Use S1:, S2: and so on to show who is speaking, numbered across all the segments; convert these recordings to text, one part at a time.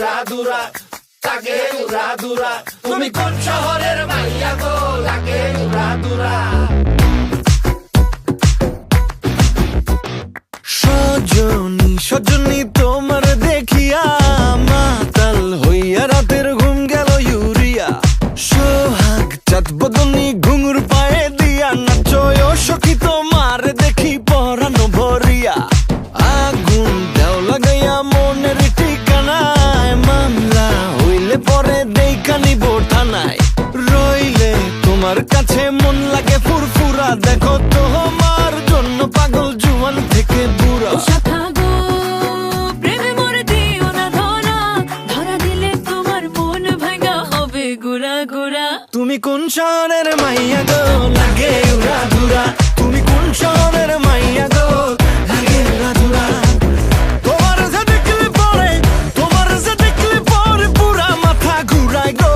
S1: উড়াদুরা, লাগে উড়াদুরা। তুমি কোন শহরের মাইয়া গো, লাগে উড়াদুরা।
S2: সজনী সজনী তোমার দেখিয়া মাতাল হইয়া রাতের ঘুম গেল ইউরিয়া। সোহাগ চাঁদ বদনী ঘুঙুর পায়ে দিয়া নাচয় সখী তোমার দেখি পরানো ভরিয়া। আগুন দেও লাগাইয়া মনের ঠিকানায়, মামলা হইলে পরে দেখা নিব থানায়। রইলে তোমার কাছে মন লাগে ফুরফুরা, দেখো তোমার জন্য পাগল জুয়ান থেকে বুড়া। তুমি কোন শহরের মাইয়া গো, লাগে উড়াদুরা। তুমি কোন শহরের মাইয়া গো, লাগে উড়াদুরা। তোমার যে দেখলে পরে, তোমার যে দেখলে পরে পুরা মাথা ঘুরায় গো,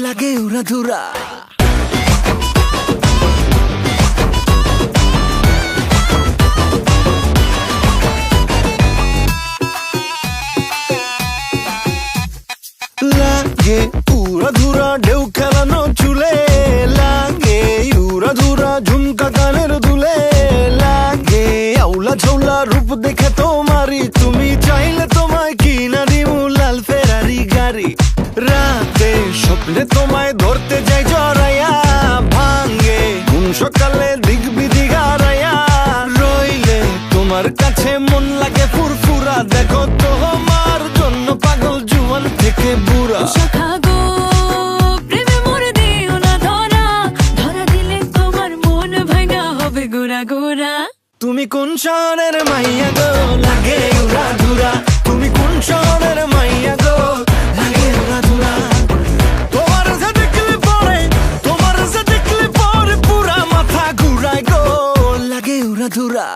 S2: লাগে উড়াদুরা। লাগে উড়াধুরা ঢেউ খেলানো চুলে, লাগে উড়াধুরা ঝুমকা কানের দুলে, লাগে আউলা ঝৌলা রূপ দেখে তোমারি, তুমি চাইলে তোমায় কিনা দিমু লাল ফেরারি গাড়ি। রাতে স্বপ্নে তোমায় ধরতে যাই জড়াইয়া, ভাঙ্গে ঘুম সকালে দিক বিদিক হারাইয়া। রইলে তোমার কাছে মন লাগে ফুরফুরা, দেখো তোমার জন্য পাগল জুয়ান থেকে বুড়া। তুমি কোন শহরের মাইয়া গো, লাগে উড়াদুরা। তুমি কোন শহরের মাইয়া গো, লাগে উড়াদুরা। তোমার যে দেখলে পরে, তোমার যে দেখলে পরে পুরা মাথা ঘুরায় গো, লাগে উড়াদুরা।